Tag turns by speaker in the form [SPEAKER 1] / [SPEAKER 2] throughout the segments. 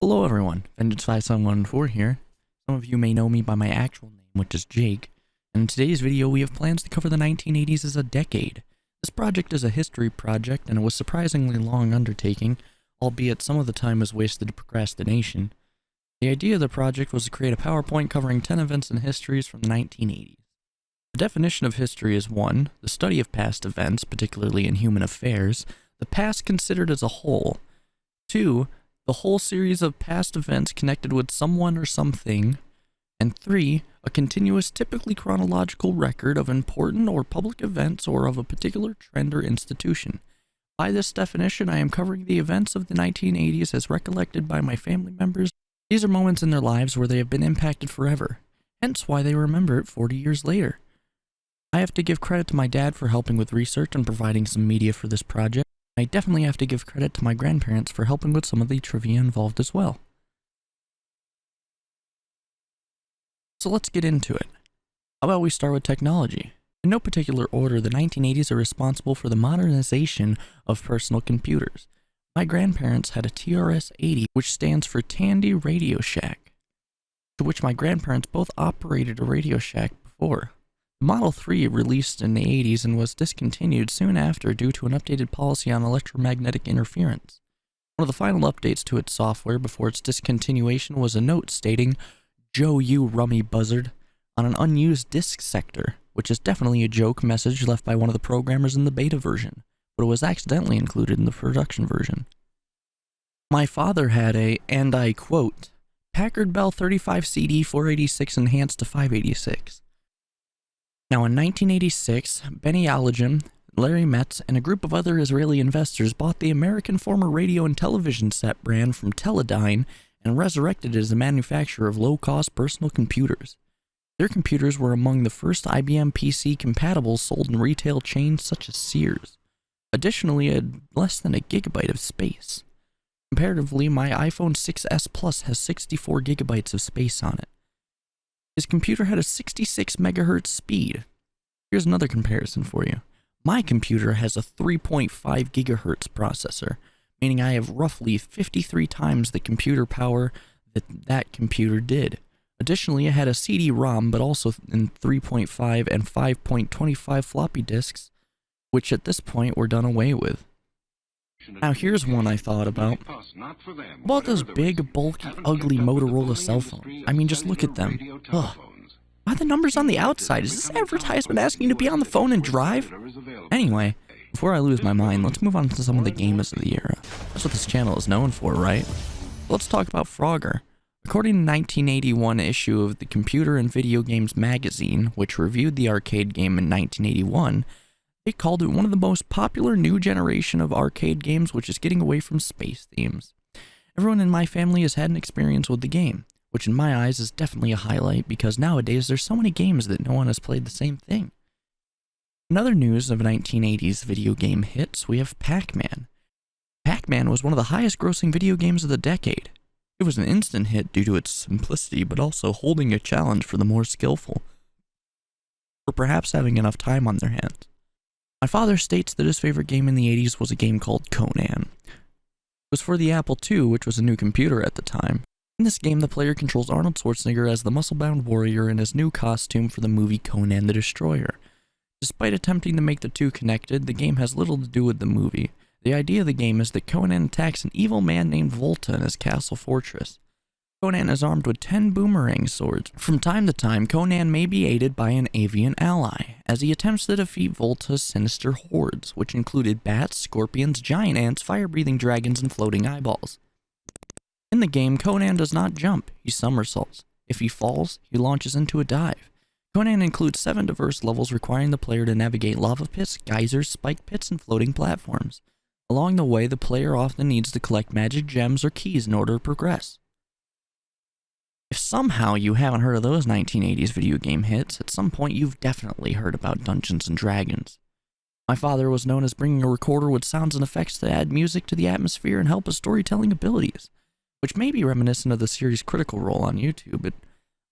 [SPEAKER 1] Hello everyone, Vengeance5714 here. Some of you may know me by my actual name, which is Jake, and in today's video we have plans to cover the 1980s as a decade. This project is a history project, and it was a surprisingly long undertaking, albeit some of the time was wasted to procrastination. The idea of the project was to create a PowerPoint covering 10 events and histories from the 1980s. The definition of history is 1. The study of past events, particularly in human affairs, the past considered as a whole. 2. The whole series of past events connected with someone or something. And 3. A continuous, typically chronological record of important or public events or of a particular trend or institution. By this definition, I am covering the events of the 1980s as recollected by my family members. These are moments in their lives where they have been impacted forever, hence why they remember it 40 years later. I have to give credit to my dad for helping with research and providing some media for this project. I definitely have to give credit to my grandparents for helping with some of the trivia involved as well. So let's get into it. How about we start with technology? In no particular order, the 1980s are responsible for the modernization of personal computers. My grandparents had a TRS-80, which stands for Tandy Radio Shack, to which my grandparents both operated a Radio Shack before. The Model 3 released in the 80s and was discontinued soon after due to an updated policy on electromagnetic interference. One of the final updates to its software before its discontinuation was a note stating, "Joe, you rummy buzzard," on an unused disk sector, which is definitely a joke message left by one of the programmers in the beta version, but it was accidentally included in the production version. My father had a, and I quote, Packard Bell 35 CD 486 enhanced to 586. Now in 1986, Benny Allergen, Larry Metz, and a group of other Israeli investors bought the American former radio and television set brand from Teledyne and resurrected it as a manufacturer of low-cost personal computers. Their computers were among the first IBM PC compatibles sold in retail chains such as Sears. Additionally, it had less than a gigabyte of space. Comparatively, my iPhone 6S Plus has 64 gigabytes of space on it. His computer had a 66 megahertz speed. Here's another comparison for you. My computer has a 3.5 gigahertz processor, meaning I have roughly 53 times the computer power that computer did. Additionally, it had a CD-ROM, but also in 3.5 and 5.25 floppy disks, which at this point were done away with. Now here's one I thought about. About those big, bulky, ugly Motorola cell phones. I mean, just look at them. Ugh. Why are the numbers on the outside? Is this advertisement asking you to be on the phone and drive? Anyway, before I lose my mind, let's move on to some of the gamers of the era. That's what this channel is known for, right? Let's talk about Frogger. According to the 1981 issue of the Computer and Video Games magazine, which reviewed the arcade game in 1981, they called it one of the most popular new generation of arcade games, which is getting away from space themes. Everyone in my family has had an experience with the game, which in my eyes is definitely a highlight because nowadays there's so many games that no one has played the same thing. In other news of 1980s video game hits, we have Pac-Man. Pac-Man was one of the highest grossing video games of the decade. It was an instant hit due to its simplicity, but also holding a challenge for the more skillful, or perhaps having enough time on their hands. My father states that his favorite game in the 80s was a game called Conan. It was for the Apple II, which was a new computer at the time. In this game, the player controls Arnold Schwarzenegger as the muscle-bound warrior in his new costume for the movie Conan the Destroyer. Despite attempting to make the two connected, the game has little to do with the movie. The idea of the game is that Conan attacks an evil man named Volta in his castle fortress. Conan is armed with 10 boomerang swords. From time to time, Conan may be aided by an avian ally, as he attempts to defeat Volta's sinister hordes, which included bats, scorpions, giant ants, fire-breathing dragons, and floating eyeballs. In the game, Conan does not jump, he somersaults. If he falls, he launches into a dive. Conan includes 7 diverse levels requiring the player to navigate lava pits, geysers, spike pits, and floating platforms. Along the way, the player often needs to collect magic gems or keys in order to progress. If somehow you haven't heard of those 1980s video game hits, at some point you've definitely heard about Dungeons & Dragons. My father was known as bringing a recorder with sounds and effects to add music to the atmosphere and help with storytelling abilities, which may be reminiscent of the series Critical Role on YouTube. It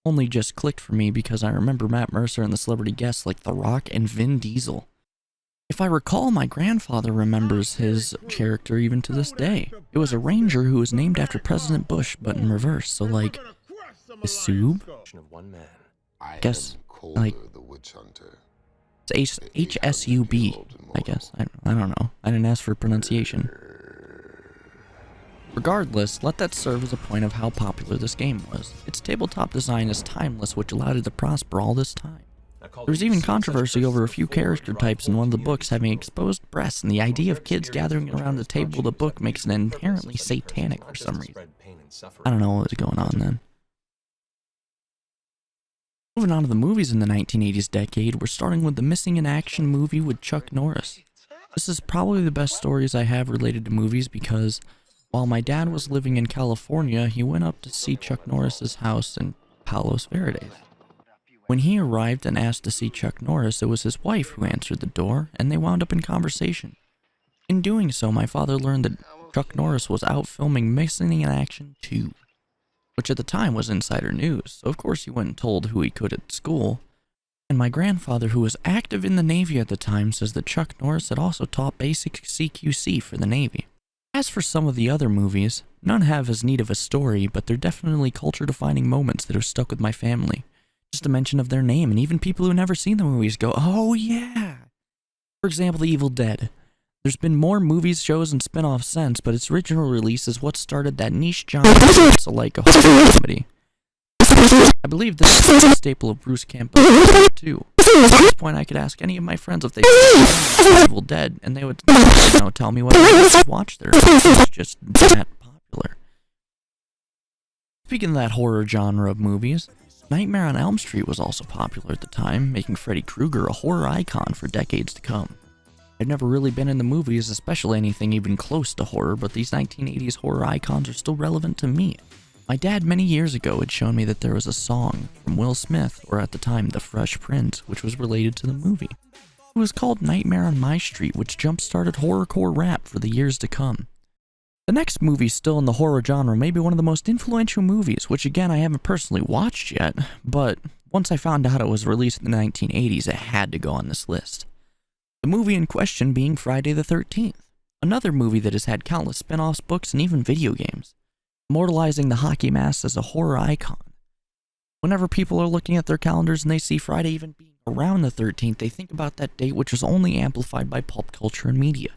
[SPEAKER 1] only just clicked for me because I remember Matt Mercer and the celebrity guests like The Rock and Vin Diesel. If I recall, my grandfather remembers his character even to this day. It was a ranger who was named after President Bush, but in reverse, so like, Sub? I guess, like, it's H-S-U-B, I guess. I don't know. I didn't ask for pronunciation. Regardless, let that serve as a point of how popular this game was. Its tabletop design is timeless, which allowed it to prosper all this time. There was even controversy over a few character types in one of the books having exposed breasts, and the idea of kids gathering around the table of the book makes it inherently satanic for some reason. I don't know what was going on then. Moving on to the movies in the 1980s decade, we're starting with the Missing in Action movie with Chuck Norris. This is probably the best stories I have related to movies because while my dad was living in California, he went up to see Chuck Norris's house in Palos Verdes. When he arrived and asked to see Chuck Norris, it was his wife who answered the door, and they wound up in conversation. In doing so, my father learned that Chuck Norris was out filming Missing in Action 2, which at the time was insider news, so of course he went and told who he could at school. And my grandfather, who was active in the Navy at the time, says that Chuck Norris had also taught basic CQC for the Navy. As for some of the other movies, none have as neat of a story, but they're definitely culture-defining moments that have stuck with my family. Just a mention of their name, and even people who never seen the movies go, oh yeah! For example, The Evil Dead. There's been more movies, shows, and spin-offs since, but its original release is what started that niche genre like a horror comedy. I believe this is a staple of Bruce Campbell's too. At this point, I could ask any of my friends if they've seen Evil Dead, and they would, tell me what they watched there. It's just that popular. Speaking of that horror genre of movies, Nightmare on Elm Street was also popular at the time, making Freddy Krueger a horror icon for decades to come. I've never really been in the movies, especially anything even close to horror, but these 1980s horror icons are still relevant to me. My dad many years ago had shown me that there was a song from Will Smith, or at the time The Fresh Prince, which was related to the movie. It was called Nightmare on My Street, which jump-started horrorcore rap for the years to come. The next movie still in the horror genre may be one of the most influential movies, which again I haven't personally watched yet, but once I found out it was released in the 1980s, it had to go on this list. The movie in question being Friday the 13th, another movie that has had countless spin-offs, books, and even video games, immortalizing the hockey mask as a horror icon. Whenever people are looking at their calendars and they see Friday even being around the 13th, they think about that date, which is only amplified by pulp culture and media.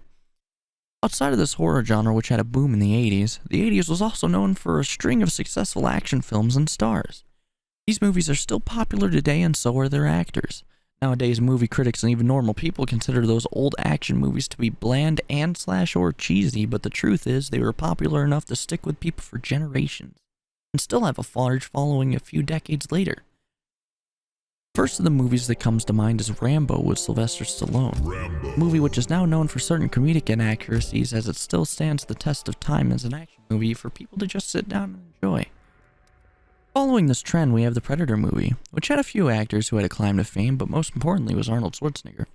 [SPEAKER 1] Outside of this horror genre, which had a boom in the 80s was also known for a string of successful action films and stars. These movies are still popular today, and so are their actors. Nowadays, movie critics and even normal people consider those old action movies to be bland and /or cheesy, but the truth is they were popular enough to stick with people for generations, and still have a large following a few decades later. First of the movies that comes to mind is Rambo with Sylvester Stallone, a movie which is now known for certain comedic inaccuracies as it still stands the test of time as an action movie for people to just sit down and enjoy. Following this trend, we have the Predator movie, which had a few actors who had a climb to fame, but most importantly was Arnold Schwarzenegger.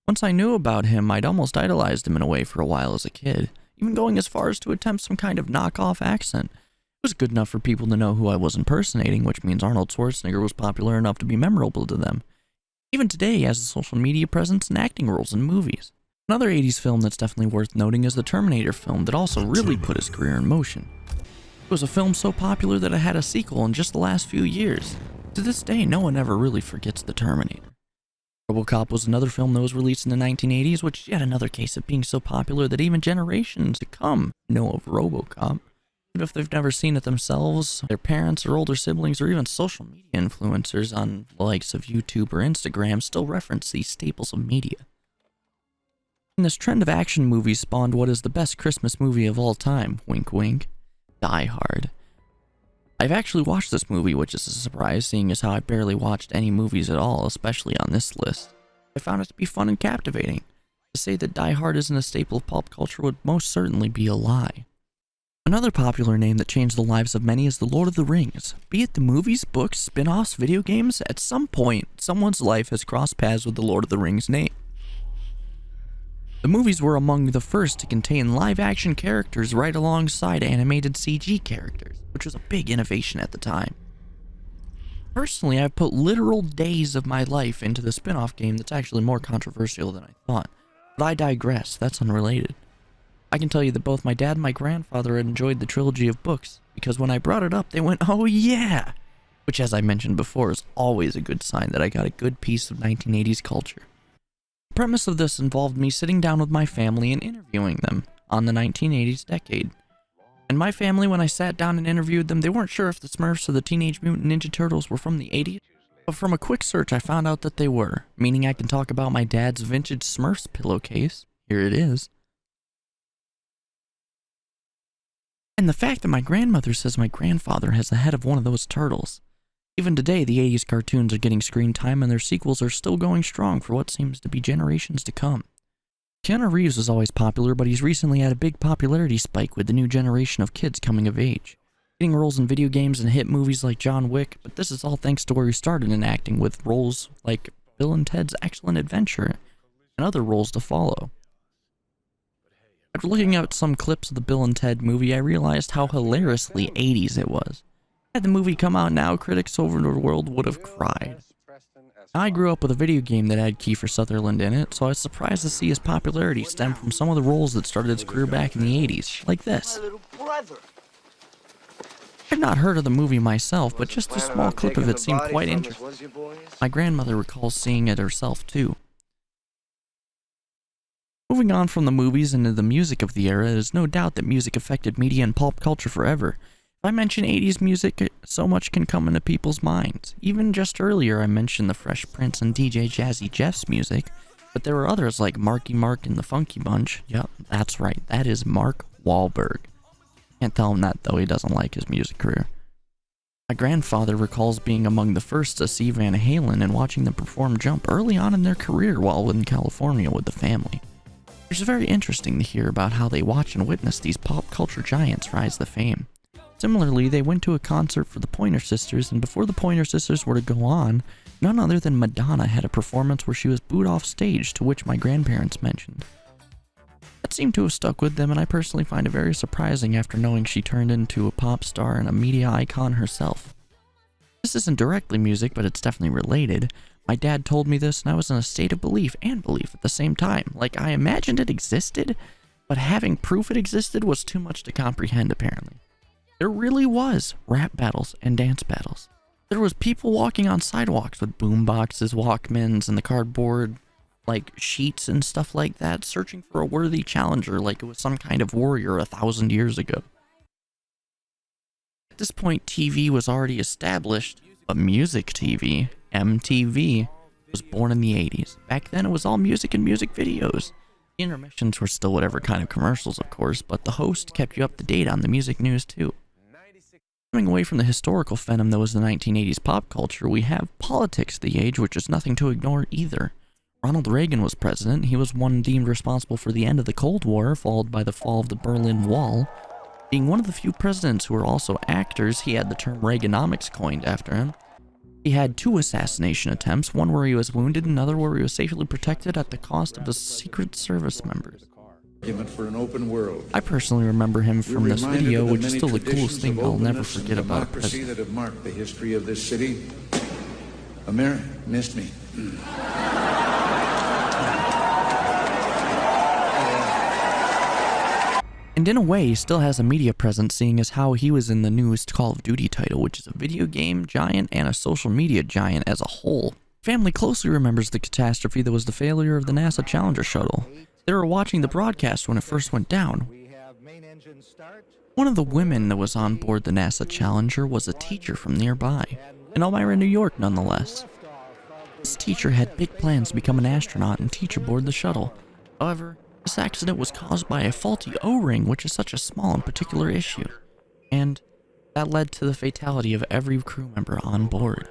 [SPEAKER 1] Once I knew about him, I'd almost idolized him in a way for a while as a kid, even going as far as to attempt some kind of knockoff accent. It was good enough for people to know who I was impersonating, which means Arnold Schwarzenegger was popular enough to be memorable to them. Even today, he has a social media presence and acting roles in movies. Another 80s film that's definitely worth noting is the Terminator film that also really put his career in motion. It was a film so popular that it had a sequel in just the last few years. To this day, no one ever really forgets the Terminator. RoboCop was another film that was released in the 1980s, which is yet another case of being so popular that even generations to come know of RoboCop. Even if they've never seen it themselves, their parents or older siblings or even social media influencers on the likes of YouTube or Instagram still reference these staples of media. And this trend of action movies spawned what is the best Christmas movie of all time, wink wink, Die Hard. I've actually watched this movie, which is a surprise, seeing as how I barely watched any movies at all, especially on this list. I found it to be fun and captivating. To say that Die Hard isn't a staple of pop culture would most certainly be a lie. Another popular name that changed the lives of many is The Lord of the Rings. Be it the movies, books, spin-offs, video games, at some point, someone's life has crossed paths with The Lord of the Rings name. The movies were among the first to contain live-action characters right alongside animated CG characters, which was a big innovation at the time. Personally, I've put literal days of my life into the spin-off game that's actually more controversial than I thought. But I digress, that's unrelated. I can tell you that both my dad and my grandfather had enjoyed the trilogy of books, because when I brought it up, they went, "Oh yeah!" Which, as I mentioned before, is always a good sign that I got a good piece of 1980s culture. The premise of this involved me sitting down with my family and interviewing them on the 1980s decade. And my family, when I sat down and interviewed them, they weren't sure if the Smurfs or the Teenage Mutant Ninja Turtles were from the 80s, but from a quick search I found out that they were, meaning I can talk about my dad's vintage Smurfs pillowcase. Here it is. And the fact that my grandmother says my grandfather has the head of one of those turtles. Even today, the 80s cartoons are getting screen time and their sequels are still going strong for what seems to be generations to come. Keanu Reeves was always popular, but he's recently had a big popularity spike with the new generation of kids coming of age. Getting roles in video games and hit movies like John Wick, but this is all thanks to where he started in acting with roles like Bill and Ted's Excellent Adventure and other roles to follow. After looking at some clips of the Bill and Ted movie, I realized how hilariously 80s it was. Had the movie come out now, critics over the world would have cried. I grew up with a video game that had Kiefer Sutherland in it, so I was surprised to see his popularity stem from some of the roles that started his career back in the 80s, like this. I've not heard of the movie myself, but just a small clip of it seemed quite interesting. My grandmother recalls seeing it herself too. Moving on from the movies into the music of the era, it is no doubt that music affected media and pop culture forever. If I mention 80s music, so much can come into people's minds. Even just earlier I mentioned the Fresh Prince and DJ Jazzy Jeff's music, but there were others like Marky Mark and the Funky Bunch. Yep, that's right, that is Mark Wahlberg. Can't tell him that though, he doesn't like his music career. My grandfather recalls being among the first to see Van Halen and watching them perform Jump early on in their career while in California with the family. It's very interesting to hear about how they watch and witness these pop culture giants rise to fame. Similarly, they went to a concert for the Pointer Sisters, and before the Pointer Sisters were to go on, none other than Madonna had a performance where she was booed off stage, to which my grandparents mentioned. That seemed to have stuck with them, and I personally find it very surprising after knowing she turned into a pop star and a media icon herself. This isn't directly music, but it's definitely related. My dad told me this, and I was in a state of belief and belief at the same time. Like, I imagined it existed, but having proof it existed was too much to comprehend, apparently. There really was rap battles and dance battles. There was people walking on sidewalks with boom boxes, Walkmans, and the cardboard, like, sheets and stuff like that, searching for a worthy challenger like it was some kind of warrior 1,000 years ago. At this point, TV was already established, but music TV, MTV, was born in the 80s. Back then, it was all music and music videos. The intermissions were still whatever kind of commercials, of course, but the host kept you up to date on the music news, too. Coming away from the historical phenom that was the 1980s pop culture, we have politics of the age, which is nothing to ignore either. Ronald Reagan was president. He was one deemed responsible for the end of the Cold War, followed by the fall of the Berlin Wall. Being one of the few presidents who were also actors, he had the term Reaganomics coined after him. He had 2 assassination attempts, one where he was wounded and another where he was safely protected at the cost of his Secret Service members.
[SPEAKER 2] For an open world.
[SPEAKER 1] I personally remember him from this video, which is still the coolest thing I'll never forget about a president.
[SPEAKER 2] That have marked the history of this city. America missed me.
[SPEAKER 1] And in a way, he still has a media presence, seeing as how he was in the newest Call of Duty title, which is a video game giant and a social media giant as a whole. Family closely remembers the catastrophe that was the failure of the NASA Challenger shuttle. They were watching the broadcast when it first went down. One of the women that was on board the NASA Challenger was a teacher from nearby, in Elmira, New York nonetheless. This teacher had big plans to become an astronaut and teach aboard the shuttle. However, this accident was caused by a faulty O-ring, which is such a small and particular issue, and that led to the fatality of every crew member on board.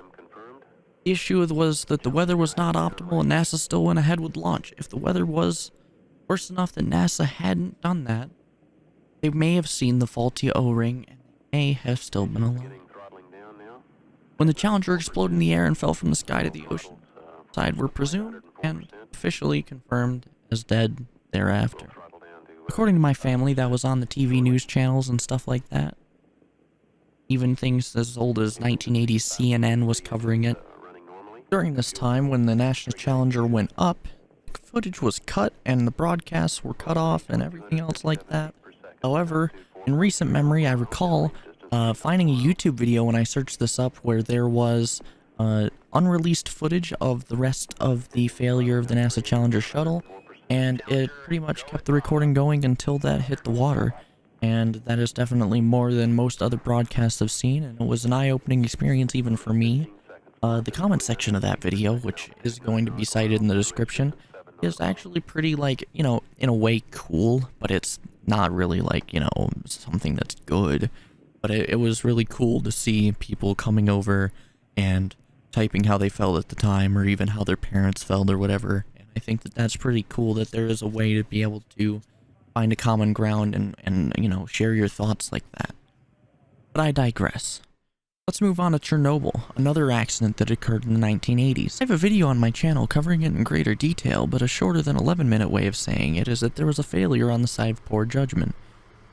[SPEAKER 1] The issue was that the weather was not optimal and NASA still went ahead with launch. If the weather was worse enough that NASA hadn't done that, they may have seen the faulty O-ring and they may have still been alive. When the Challenger exploded in the air and fell from the sky to the ocean side, were presumed and officially confirmed as dead thereafter. According to my family, that was on the TV news channels and stuff like that. Even things as old as 1980's CNN was covering it. During this time, when the NASA Challenger went up, the footage was cut and the broadcasts were cut off and everything else like that. However, in recent memory, I recall finding a YouTube video when I searched this up where there was unreleased footage of the rest of the failure of the NASA Challenger shuttle, and it pretty much kept the recording going until that hit the water. And that is definitely more than most other broadcasts have seen, and it was an eye-opening experience even for me. The comment section of that video, which is going to be cited in the description, is actually pretty, like, you know, in a way cool, but it's not really, like, you know, something that's good. But it was really cool to see people coming over and typing how they felt at the time, or even how their parents felt, or whatever. And I think that that's pretty cool that there is a way to be able to find a common ground and you know, share your thoughts like that. But I digress. Let's move on to Chernobyl, another accident that occurred in the 1980s. I have a video on my channel covering it in greater detail, but a shorter than 11-minute way of saying it is that there was a failure on the side of poor judgment.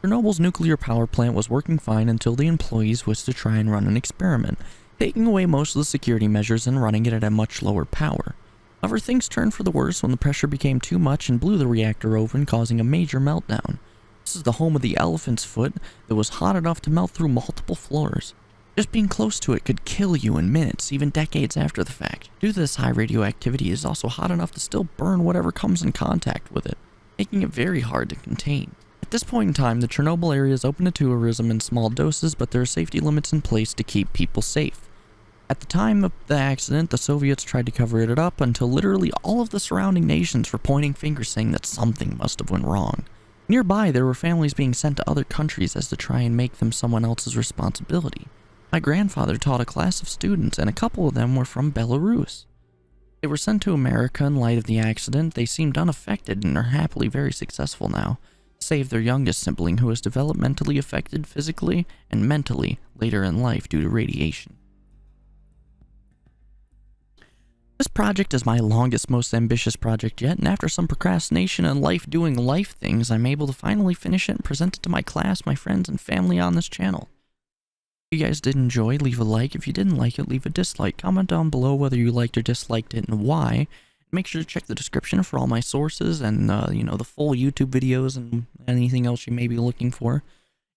[SPEAKER 1] Chernobyl's nuclear power plant was working fine until the employees wished to try and run an experiment, taking away most of the security measures and running it at a much lower power. However, things turned for the worse when the pressure became too much and blew the reactor open, causing a major meltdown. This is the home of the elephant's foot that was hot enough to melt through multiple floors. Just being close to it could kill you in minutes, even decades after the fact. Due to this high radioactivity, it is also hot enough to still burn whatever comes in contact with it, making it very hard to contain. At this point in time, the Chernobyl area is open to tourism in small doses, but there are safety limits in place to keep people safe. At the time of the accident, the Soviets tried to cover it up until literally all of the surrounding nations were pointing fingers saying that something must have went wrong. Nearby, there were families being sent to other countries as to try and make them someone else's responsibility. My grandfather taught a class of students, and a couple of them were from Belarus. They were sent to America in light of the accident. They seemed unaffected and are happily very successful now, save their youngest sibling who was developmentally affected physically and mentally later in life due to radiation. This project is my longest, most ambitious project yet, and after some procrastination and life doing life things, I'm able to finally finish it and present it to my class, my friends, and family on this channel. If you guys did enjoy, leave a like. If you didn't like it, leave a dislike. Comment down below whether you liked or disliked it and why. Make sure to check the description for all my sources and, you know, the full YouTube videos and anything else you may be looking for.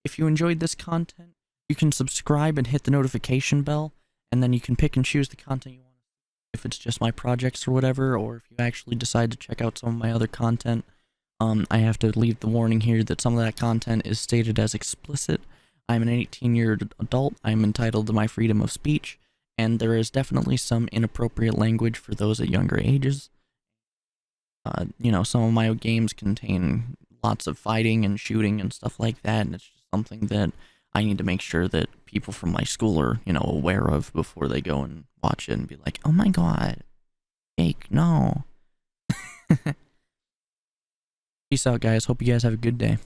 [SPEAKER 1] If you enjoyed this content, you can subscribe and hit the notification bell, and then you can pick and choose the content you want. If it's just my projects or whatever, or if you actually decide to check out some of my other content, I have to leave the warning here that some of that content is stated as explicit. I'm an 18-year adult, I'm entitled to my freedom of speech, and there is definitely some inappropriate language for those at younger ages. You know, some of my games contain lots of fighting and shooting and stuff like that, and it's just something that I need to make sure that people from my school are, you know, aware of before they go and watch it and be like, oh my god, Jake, no. Peace out, guys. Hope you guys have a good day.